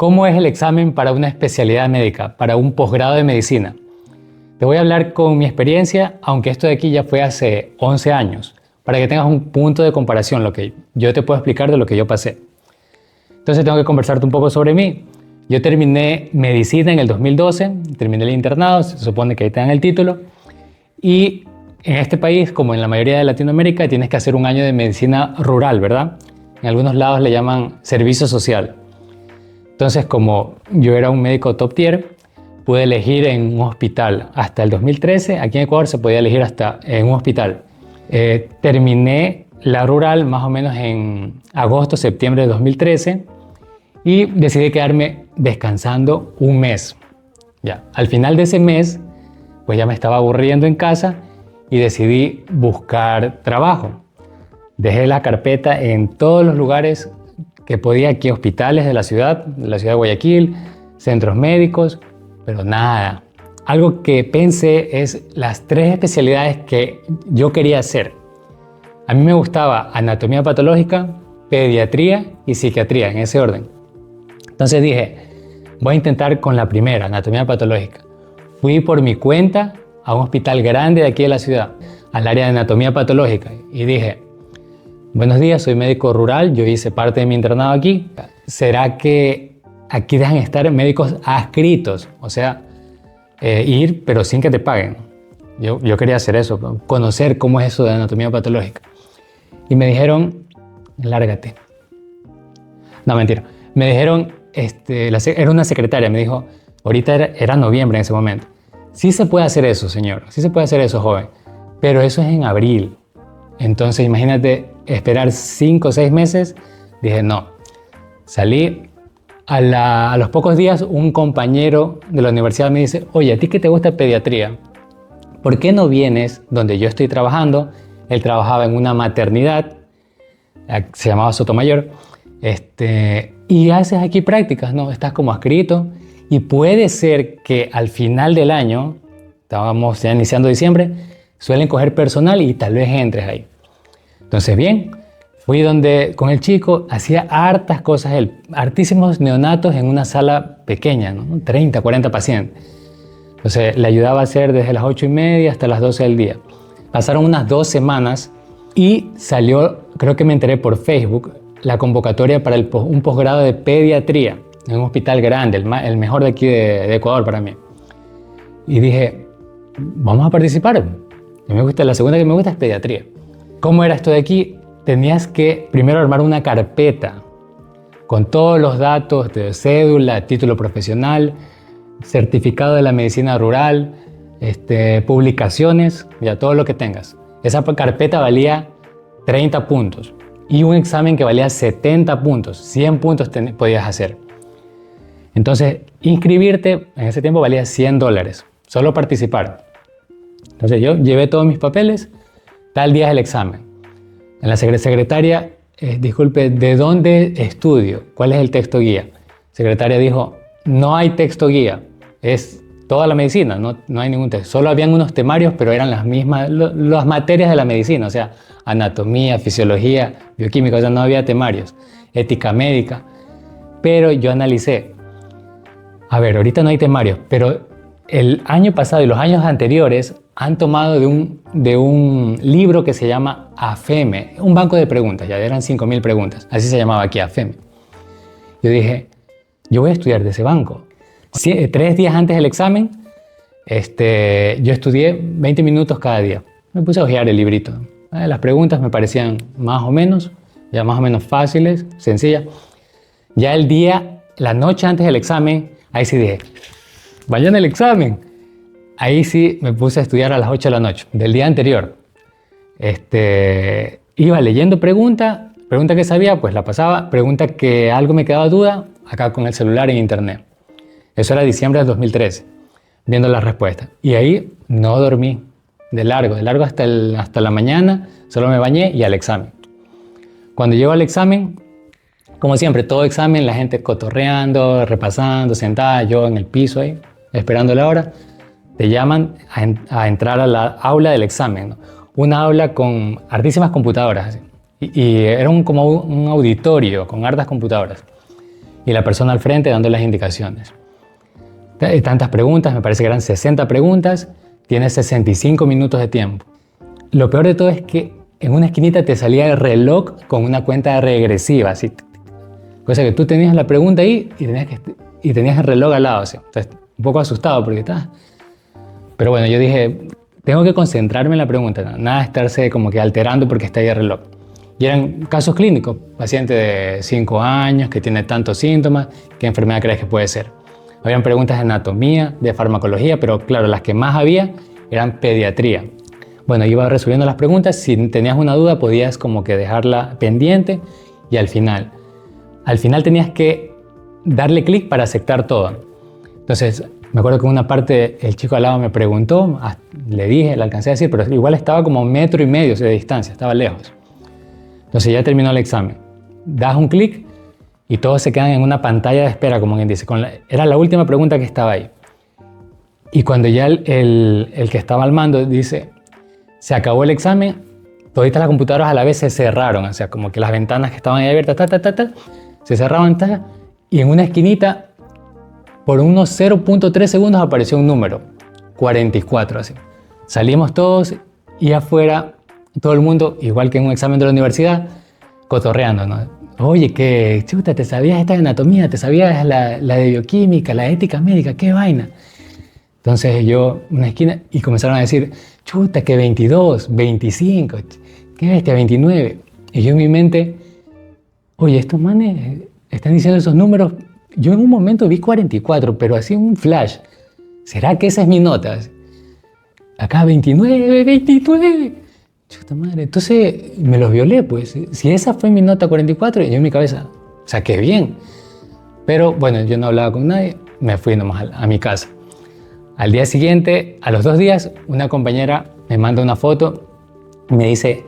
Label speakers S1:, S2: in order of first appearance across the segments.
S1: ¿Cómo es el examen para una especialidad médica, para un posgrado de medicina? Te voy a hablar con mi experiencia, aunque esto de aquí ya fue hace 11 años, para que tengas un punto de comparación, lo que yo te puedo explicar de lo que yo pasé. Entonces tengo que conversarte un poco sobre mí. Yo terminé medicina en el 2012, terminé el internado, se supone que ahí te dan el título, y en este país, como en la mayoría de Latinoamérica, tienes que hacer un año de medicina rural, ¿verdad? En algunos lados le llaman servicio social. Entonces, como yo era un médico top tier, pude elegir en un hospital. Hasta el 2013, aquí en Ecuador se podía elegir hasta en un hospital. Terminé la rural más o menos en agosto, septiembre de 2013 y decidí quedarme descansando un mes. Ya, al final de ese mes, pues ya me estaba aburriendo en casa y decidí buscar trabajo. Dejé la carpeta en todos los lugares que podía, aquí hospitales de la ciudad de Guayaquil, centros médicos, pero nada. Algo que pensé es las 3 especialidades que yo quería hacer. A mí me gustaba anatomía patológica, pediatría y psiquiatría, en ese orden. Entonces dije, voy a intentar con la primera, anatomía patológica. Fui por mi cuenta a un hospital grande de aquí de la ciudad, al área de anatomía patológica, y dije, buenos días, soy médico rural, yo hice parte de mi internado aquí. ¿Será que aquí dejan estar médicos adscritos? O sea, ir pero sin que te paguen. Yo quería hacer eso, conocer cómo es eso de anatomía patológica. Y me dijeron, lárgate. No, mentira. Me dijeron, era una secretaria, me dijo, ahorita era noviembre en ese momento. Sí se puede hacer eso, señor, sí se puede hacer eso, joven, pero eso es en abril. Entonces, imagínate esperar 5 o 6 meses. Dije, no. Salí. A los pocos días, un compañero de la universidad me dice, oye, ¿a ti que te gusta pediatría? ¿Por qué no vienes donde yo estoy trabajando? Él trabajaba en una maternidad, se llamaba Sotomayor, y haces aquí prácticas, ¿no? Estás como adscrito y puede ser que al final del año, estábamos ya iniciando diciembre, suelen coger personal y tal vez entres ahí. Entonces, bien, fui con el chico, hacía hartas cosas él, hartísimos neonatos en una sala pequeña, ¿no? 30, 40 pacientes. Entonces, le ayudaba a hacer desde las 8:30 hasta las 12 del día. Pasaron unas 2 semanas y salió, creo que me enteré por Facebook, la convocatoria para un posgrado de pediatría en un hospital grande, el mejor de aquí de Ecuador para mí. Y dije, vamos a participar. La segunda que me gusta es pediatría. ¿Cómo era esto de aquí? Tenías que primero armar una carpeta con todos los datos de cédula, título profesional, certificado de la medicina rural, publicaciones, ya todo lo que tengas. Esa carpeta valía 30 puntos y un examen que valía 70 puntos, 100 puntos podías hacer. Entonces, inscribirte en ese tiempo valía $100, solo participar. Entonces yo llevé todos mis papeles, tal día es el examen. En la secretaria, disculpe, ¿de dónde estudio? ¿Cuál es el texto guía? Secretaria dijo, no hay texto guía, es toda la medicina, no hay ningún texto. Solo habían unos temarios, pero eran las mismas, las materias de la medicina, o sea, anatomía, fisiología, bioquímica, o sea, no había temarios, ética médica. Pero yo analicé, a ver, ahorita no hay temarios, pero el año pasado y los años anteriores han tomado de un libro que se llama AFEME, un banco de preguntas, ya eran 5.000 preguntas, así se llamaba aquí, AFEME. Yo dije, yo voy a estudiar de ese banco. 3 días antes del examen, yo estudié 20 minutos cada día. Me puse a hojear el librito. Las preguntas me parecían más o menos fáciles, sencillas. Ya la noche antes del examen, ahí sí dije, mañana el examen. Ahí sí me puse a estudiar a las 8 de la noche, del día anterior. Iba leyendo pregunta que sabía, pues la pasaba. Pregunta que algo me quedaba duda, acá con el celular en internet. Eso era diciembre del 2013, viendo las respuestas. Y ahí no dormí, de largo hasta la mañana, solo me bañé y al examen. Cuando llego al examen, como siempre, todo examen, la gente cotorreando, repasando, sentada, yo en el piso ahí, esperando la hora. Te llaman a entrar a la aula del examen, ¿no? Una aula con hartísimas computadoras, así. Y era como un auditorio con hartas computadoras. y la persona al frente dando las indicaciones. Tantas preguntas, me parece que eran 60 preguntas, tienes 65 minutos de tiempo. Lo peor de todo es que en una esquinita te salía el reloj con una cuenta regresiva, así. Cosa que tú tenías la pregunta ahí y tenías el reloj al lado, así. Entonces, un poco asustado porque estaba... Pero bueno, yo dije, tengo que concentrarme en la pregunta, ¿no? Nada de estarse como que alterando porque está ahí el reloj. Y eran casos clínicos, paciente de 5 años que tiene tantos síntomas, ¿qué enfermedad crees que puede ser? Habían preguntas de anatomía, de farmacología, pero claro, las que más había eran pediatría. Bueno, iba resolviendo las preguntas, si tenías una duda podías como que dejarla pendiente y al final tenías que darle clic para aceptar todo. Entonces, me acuerdo que en una parte el chico al lado me preguntó, le dije, le alcancé a decir, pero igual estaba como 1,5 metros de distancia, estaba lejos. Entonces ya terminó el examen. Das un clic y todos se quedan en una pantalla de espera, como quien dice. Era la última pregunta que estaba ahí. Y cuando ya el que estaba al mando dice, se acabó el examen, toditas las computadoras a la vez se cerraron, o sea, como que las ventanas que estaban ahí abiertas, se cerraban, y en una esquinita, por unos 0.3 segundos apareció un número, 44, así. Salimos todos y afuera, todo el mundo, igual que en un examen de la universidad, cotorreando, ¿no? Oye, que chuta, ¿te sabías esta de anatomía? ¿Te sabías la de bioquímica, la de ética médica? ¿Qué vaina? Entonces yo, una esquina, y comenzaron a decir, chuta, que 22, 25, qué bestia, 29. Y yo en mi mente, oye, estos manes están diciendo esos números. Yo en un momento vi 44, pero así un flash. ¿Será que esa es mi nota? Acá 29, 29. Chuta madre. Entonces me los violé, pues. Si esa fue mi nota 44, yo en mi cabeza saqué bien. Pero bueno, yo no hablaba con nadie, me fui nomás a mi casa. Al día siguiente, a los 2 días, una compañera me manda una foto y me dice,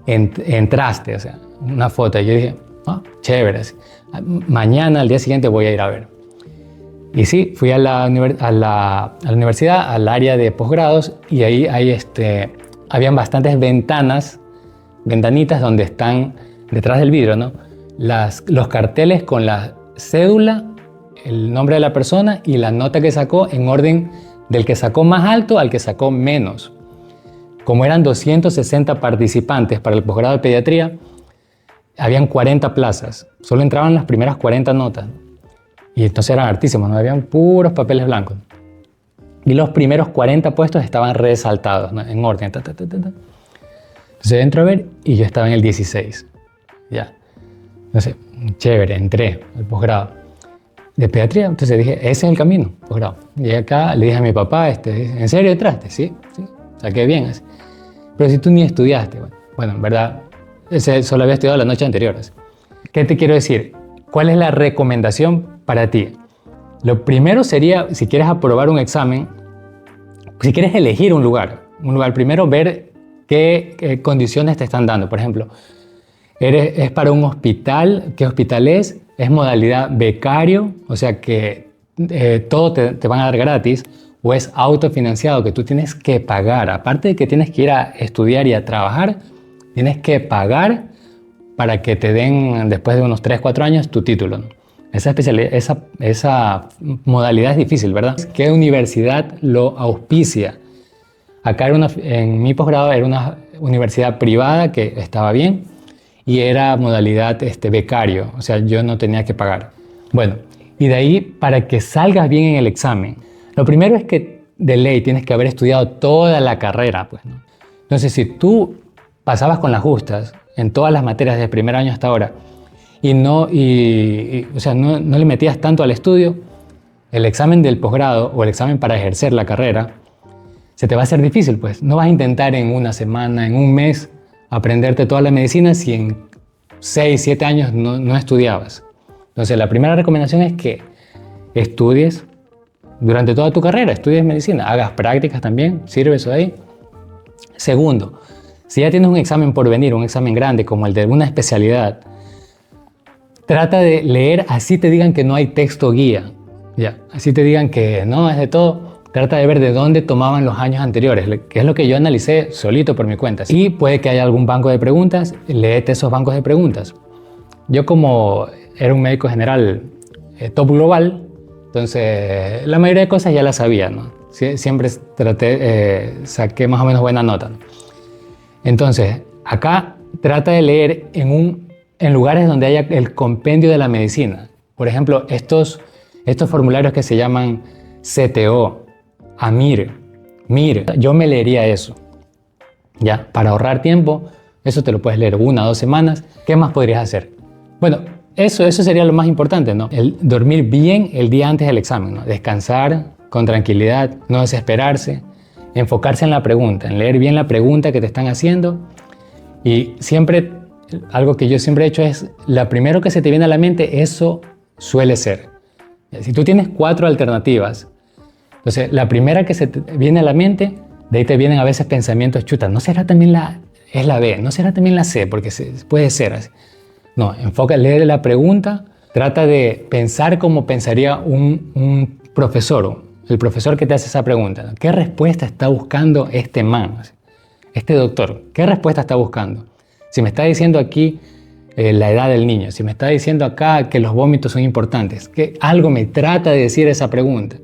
S1: entraste, o sea, una foto. Y yo dije, chévere. Mañana, al día siguiente, voy a ir a ver. Y sí, fui a la universidad, al área de posgrados, y ahí habían bastantes ventanitas donde están, detrás del vidrio, ¿no? Los carteles con la cédula, el nombre de la persona y la nota que sacó en orden del que sacó más alto al que sacó menos. Como eran 260 participantes para el posgrado de pediatría, habían 40 plazas. Solo entraban las primeras 40 notas. Y entonces eran hartísimos, ¿no? Habían puros papeles blancos. Y los primeros 40 puestos estaban resaltados, ¿no? En orden. Entonces entro a ver y yo estaba en el 16. Ya. Entonces, chévere, entré al posgrado de pediatría. Entonces dije, ese es el camino, posgrado. Llegué acá, le dije a mi papá, ¿en serio entraste? Sí, saqué bien. Así. Pero si tú ni estudiaste, bueno, en verdad, solo había estudiado la noche anterior. Así. ¿Qué te quiero decir? ¿Cuál es la recomendación para ti? Lo primero sería, si quieres aprobar un examen, si quieres elegir un lugar, primero ver qué condiciones te están dando. Por ejemplo, es para un hospital, ¿qué hospital es? Es modalidad becario, o sea que todo te van a dar gratis, o es autofinanciado, que tú tienes que pagar. Aparte de que tienes que ir a estudiar y a trabajar, tienes que pagar para que te den, después de unos 3-4 años, tu título, ¿no? Esa modalidad es difícil, ¿verdad? ¿Qué universidad lo auspicia? Acá en mi posgrado era una universidad privada que estaba bien y era modalidad becario, o sea, yo no tenía que pagar. Bueno, y de ahí, para que salgas bien en el examen, lo primero es que de ley tienes que haber estudiado toda la carrera, pues, ¿no? Entonces, si tú pasabas con las justas en todas las materias desde el primer año hasta ahora y no le metías tanto al estudio, el examen del posgrado o el examen para ejercer la carrera se te va a hacer difícil, pues. No vas a intentar en una semana, en un mes, aprenderte toda la medicina si en 6-7 años no estudiabas. Entonces, la primera recomendación es que estudies durante toda tu carrera, estudies medicina, hagas prácticas también, sirve eso de ahí. Segundo, si ya tienes un examen por venir, un examen grande como el de una especialidad, trata de leer, así te digan que no hay texto guía, ya, así te digan que no es de todo, trata de ver de dónde tomaban los años anteriores, que es lo que yo analicé solito por mi cuenta. Y puede que haya algún banco de preguntas, léete esos bancos de preguntas. Yo, como era un médico general top global, entonces la mayoría de cosas ya las sabía, ¿no? Siempre saqué más o menos buena nota, ¿no? Entonces, acá trata de leer en lugares donde haya el compendio de la medicina. Por ejemplo, estos formularios que se llaman CTO, AMIR, MIR. Yo me leería eso, ya, para ahorrar tiempo. Eso te lo puedes leer 1 o 2 semanas. ¿Qué más podrías hacer? Bueno, eso sería lo más importante, ¿no? El dormir bien el día antes del examen, ¿no? Descansar con tranquilidad, no desesperarse, enfocarse en la pregunta, en leer bien la pregunta que te están haciendo. Y siempre, algo que yo siempre he hecho es, la primero que se te viene a la mente, eso suele ser. Si tú tienes 4 alternativas, entonces la primera que se te viene a la mente, de ahí te vienen a veces pensamientos, chuta, ¿no será también la B? ¿No será también la C? Porque puede ser así. No, enfoca, lee la pregunta, trata de pensar como pensaría un profesor, el profesor que te hace esa pregunta. ¿Qué respuesta está buscando este man, este doctor? ¿Qué respuesta está buscando? Si me está diciendo aquí la edad del niño, si me está diciendo acá que los vómitos son importantes, que algo me trata de decir esa pregunta.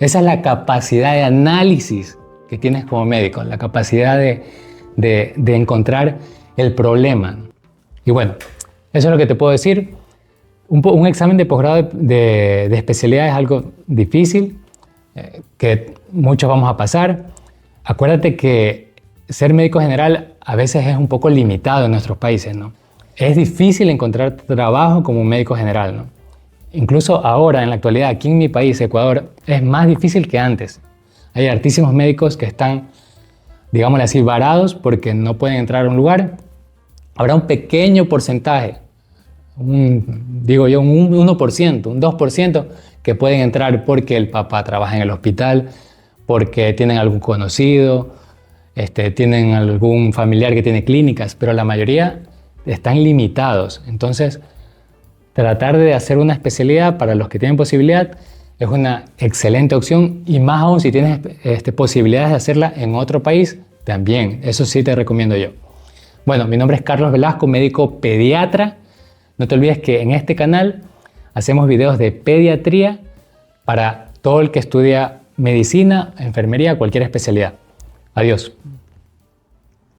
S1: Esa es la capacidad de análisis que tienes como médico, la capacidad de encontrar el problema. Y bueno, eso es lo que te puedo decir. Un examen de posgrado de especialidad es algo difícil, que muchos vamos a pasar. Acuérdate que ser médico general a veces es un poco limitado en nuestros países, ¿no? Es difícil encontrar trabajo como un médico general, ¿no? Incluso ahora, en la actualidad, aquí en mi país, Ecuador, es más difícil que antes. Hay hartísimos médicos que están, digámoslo así, varados porque no pueden entrar a un lugar. Habrá un pequeño porcentaje, digo yo, un 1%, un 2%, que pueden entrar porque el papá trabaja en el hospital, porque tienen algún conocido, tienen algún familiar que tiene clínicas, pero la mayoría están limitados. Entonces, tratar de hacer una especialidad para los que tienen posibilidad es una excelente opción, y más aún si tienes posibilidades de hacerla en otro país, también. Eso sí te recomiendo yo. Bueno, mi nombre es Carlos Velasco, médico pediatra. No te olvides que en este canal hacemos videos de pediatría para todo el que estudia medicina, enfermería, cualquier especialidad. Adiós.